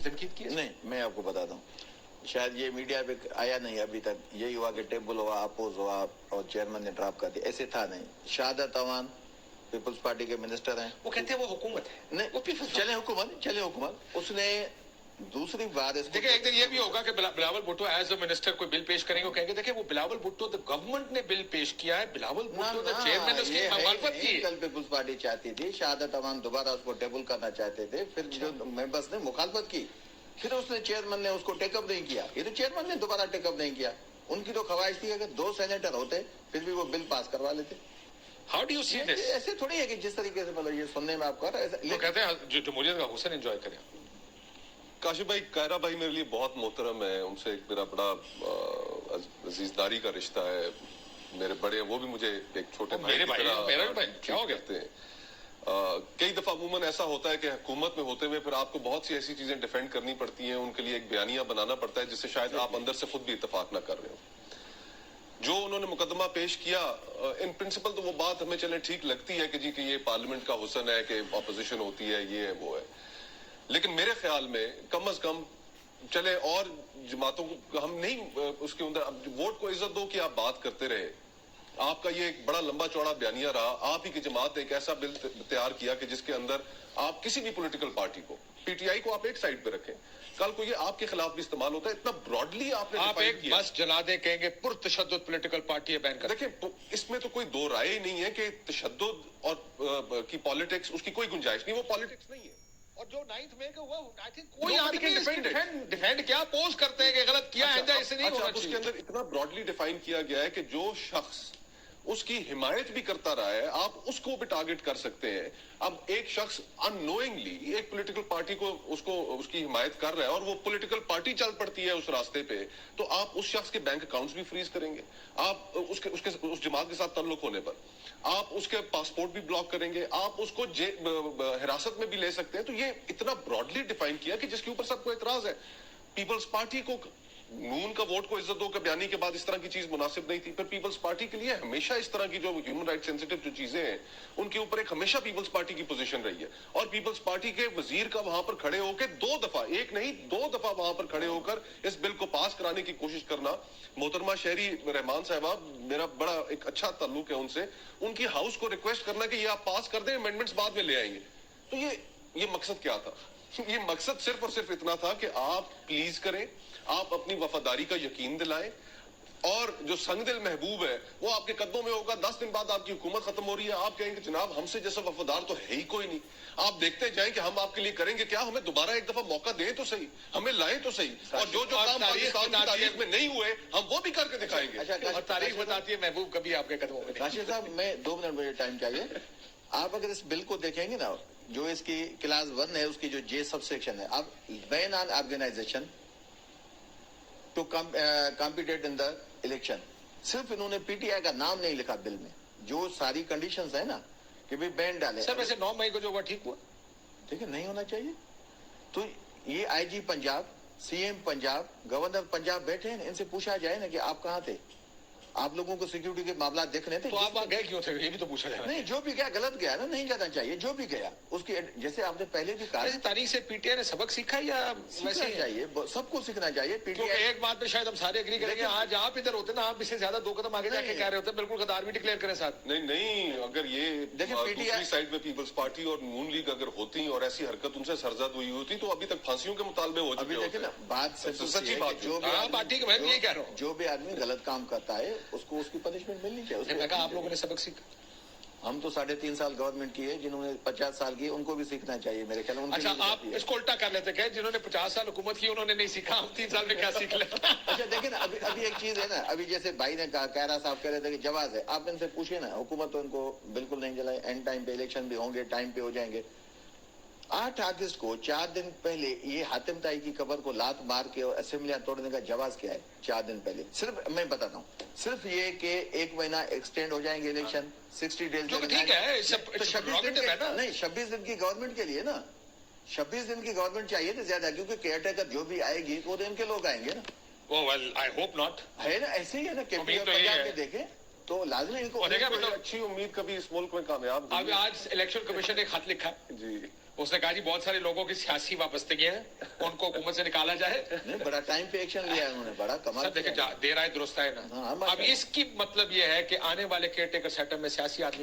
तनकीद की? नहीं, मैं आपको बताता हूँ, शायद ये मीडिया पे आया नहीं अभी तक, यही हुआ कि टेबल हुआ, अपोज हुआ और चेयरमैन ने ड्रॉप कर दिया, ऐसे था नहीं। शहादत अवान पीपल्स पार्टी के मिनिस्टर हैं, वो कहते हैं वो हुकूमत है। नहीं वो पीपल्स चले हुकूमत, उसने दूसरी बात देखिए, एक दिन ये भी होगा कि Bilawal Bhutto as a minister कोई बिल पेश करेंगे, कहेंगे देखिए वो बिलावल भुट्टो द गवर्नमेंट ने बिल पेश किया है, बिलावल भुट्टो द चेयरमैन ने उसकी मुखालफत की। कल पीपल्स पार्टी चाहती थी, शहादत अवान दोबारा उसको टेबल करना चाहते थे, फिर जो मेंबर्स ने मुखालफत की, फिर उसने चेयरमैन ने उसको टेकअप नहीं किया। ये तो चेयरमैन ने दोबारा टेकअप नहीं किया। उनकी तो ख्वाहिश थी अगर 2 सेनेटर होते फिर भी वो बिल पास करवा लेते। How do you see this? ऐसे थोड़ी है कि जिस तरीके से मतलब ये सुनने में आप कर रहे हैं, वो कहते हैं जो जमहूरियत का हुस्न एंजॉय करें। काशिफ भाई, कायरा भाई मेरे लिए बहुत मोहतरम है, उनसे एक मेरा बड़ा अजीजदारी का रिश्ता है, मेरे बड़े हैं, वो भी मुझे एक छोटे भाई की तरह मेरा भाई क्या हो गया? करते हैं। कई दफा अमूमन ऐसा होता है कि हुकूमत में होते हुए फिर आपको बहुत सी ऐसी चीजें डिफेंड करनी पड़ती हैं, उनके लिए एक बयानिया बनाना पड़ता है जिससे शायद आप अंदर से खुद भी इत्तेफाक ना कर रहे हो। जो उन्होंने मुकदमा पेश किया, इन प्रिंसिपल तो वो बात हमें चले ठीक लगती है कि जी कि ये पार्लियामेंट का हुस्न है कि अपोजिशन होती है, ये है वो है, लेकिन मेरे ख्याल में कम अज कम चले और जमातों को हम नहीं उसके अंदर वोट को इज्जत दो कि आप बात करते रहे। आपका ये एक बड़ा लंबा चौड़ा बयानिया रहा, आप ही की जमात ने एक ऐसा बिल तैयार किया कि जिसके अंदर आप किसी भी पॉलिटिकल पार्टी को, पीटीआई को आप एक साइड पे रखें, कल को ये आपके खिलाफ भी इस्तेमाल होता है। इतना ब्रॉडली आपने आप एक बस जला दे कहेंगे पुरतशद्दुद पॉलिटिकल पार्टी है बैन कर। देखिए, इसमें तो कोई दो राय ही नहीं है कि तशद्दुद और की पॉलिटिक्स, उसकी कोई गुंजाइश नहीं, वो पॉलिटिक्स नहीं है। और जो 9th में का हुआ, आई थिंक कोई आदमी डिफेंड क्या पोज करते हैं कि गलत किया है, ऐसे नहीं होना चाहिए। उसके अंदर इतना ब्रॉडली डिफाइन किया गया है कि जो शख्स उसकी हिमायत भी करता रहा है, आप उसको भी टारगेट कर सकते हैं। अब एक शख्स अननोइंगली एक पॉलिटिकल पार्टी को उसकी हिमायत कर रहा है और वो पॉलिटिकल पार्टी चल पड़ती है उस रास्ते पे, तो आप उस शख्स के बैंक अकाउंट्स भी फ्रीज करेंगे, आप उस जमात के साथ ताल्लुक होने पर आप उसके पासपोर्ट भी ब्लॉक करेंगे, आप उसको हिरासत में भी ले सकते हैं। तो ये इतना ब्रॉडली डिफाइन किया कि जिसके ऊपर सबको एतराज है। पीपल्स पार्टी को नून का वोट को इज्जत दो के बयानी के बाद इस तरह की चीज मुनासिब नहीं थी, पर पीपल्स पार्टी के लिए हमेशा इस तरह की जो ह्यूमन राइट सेंसिटिव जो चीजें हैं उनके ऊपर एक हमेशा पीपल्स पार्टी की पोजीशन रही है। और पीपल्स पार्टी के वजीर का वहां पर खड़े होकर 2 दफा, एक नहीं 2 दफा वहां पर खड़े होकर इस बिल को पास कराने की कोशिश करना, मोहतरमा शहरी रहमान साहबा, मेरा बड़ा एक अच्छा ताल्लुक है उनसे, उनकी हाउस को रिक्वेस्ट करना कि ये आप पास कर दें, अमेंडमेंट्स बाद में ले आएंगे। तो ये मकसद क्या था? ये मकसद सिर्फ और सिर्फ इतना था कि आप प्लीज करें, आप अपनी वफादारी का यकीन दिलाएं, और जो संगदिल महबूब है वो आपके कदमों में होगा। 10 दिन बाद आपकी हुकूमत खत्म हो रही है, आप कहेंगे जनाब हमसे जैसा वफादार तो है ही कोई नहीं, आप देखते जाएं कि हम आपके लिए करेंगे क्या, हमें दोबारा एक दफा मौका दें तो सही, हमें लाएं तो सही, और जो काम पाकिस्तान की तारीख में नहीं हुए हम वो भी करके दिखाएंगे। और तारीख बताती है महबूब कभी आपके कदमों में। राशिद साहब, मैं 2 मिनट मुझे टाइम चाहिए। आप अगर इस बिल को देखेंगे ना, जो इसकी क्लास 1 है, उसकी जो जे सब सेक्शन है, अब ban on organisation to compete in the election, सिर्फ इन्होंने पीटीआई का नाम नहीं लिखा बिल में, जो सारी कंडीशंस है ना कि भाई बैन डाले। सर वैसे 9 मई को जो हुआ ठीक हुआ? देखिए नहीं होना चाहिए। तो ये IG Punjab, CM Punjab, governor Punjab बैठे हैं, इनसे पूछा जाए ना कि आप कहाँ थे, आप लोगों को सिक्योरिटी के मामला देखने थे, तो आप वहां गए क्यों थे, ये भी तो पूछा जाए। नहीं, जो भी गया गलत गया ना, नहीं जाना चाहिए। जो भी गया उसकी, जैसे आपने पहले भी कहा, तारीख से पीटीआई ने सबक सीखा या वैसे चाहिए, सबको सीखना चाहिए। क्योंकि एक बात पे शायद हम सारे एग्री करेंगे, आज आप इधर होते ना, आप इससे ज्यादा 2 कदम आगे जाके कह रहे होते, बिल्कुल गद्दार भी डिक्लेयर करें साथ। नहीं, अगर ये दूसरी साइड में पीपल्स पार्टी और नून लीग अगर होती और ऐसी हरकत उनसे सरजद हुई होती तो अभी तक फांसियों के मुतालबे हो चुके होते। ना बात सच्ची बात, जो पार्टी मैं ये कह रहा हूँ, जो भी आदमी गलत काम करता है उसको उसकी पनिशमेंट मिलनी चाहिए। मैं कहा आप लोगों ने सबक सीखा। हम तो 3.5 साल गवर्नमेंट की है, जिन्होंने 50 साल की, उनको भी सीखना चाहिए मेरे ख्याल में। अच्छा, आप इसको उल्टा कर लेते हैं, जिन्होंने 50 साल हुकूमत की उन्होंने नहीं सीखा, हम 3 साल में क्या सीख लें? अच्छा देखिए ना, अभी एक चीज है ना, अभी जैसे भाई ने कहा, कायरा साहब कह रहे थे कि जवाब है, आप इनसे पूछिए ना, हुकूमत तो इनको बिल्कुल नहीं जलाए, एंड टाइम पे इलेक्शन भी होंगे, टाइम पे हो जाएंगे। 8 अगस्त को 4 दिन पहले ये हातिम ताई की कब्र को लात मार के और असेंबलियां तोड़ने का जवाब क्या है? 4 दिन पहले, सिर्फ मैं बताता हूँ, सिर्फ ये कि 1 महीना एक्सटेंड हो जाएंगे इलेक्शन, 60 डेज। ठीक है, तो 26 दिन नहीं, 26 दिन की गवर्नमेंट के लिए ना, 26 दिन की गवर्नमेंट चाहिए तो ज्यादा, क्योंकि केयर टेकर जो भी आएगी वो तो इनके लोग आएंगे ना। वेल आई होप नॉट, है ना, ऐसे ही है ना। केपी पंजाब में देखें तो लाजमी इनको अच्छी उम्मीद कभी इस मुल्क में कामयाब। अब आज इलेक्शन कमीशन ने खत लिखा जी, اس نے کہا جی بہت سارے لوگوں کی سیاسی وابستگیاں ہیں, ان کو حکومت سے نکالا جائے. نہیں, بڑا ٹائم پہ ایکشن لیا ہے انہوں نے, بڑا کمال. دیکھیں دیر آئے درست ہے نا. اب اس کی مطلب یہ ہے کہ آنے والے کیئر ٹیکر سیٹ اپ میں سیاسی آدمی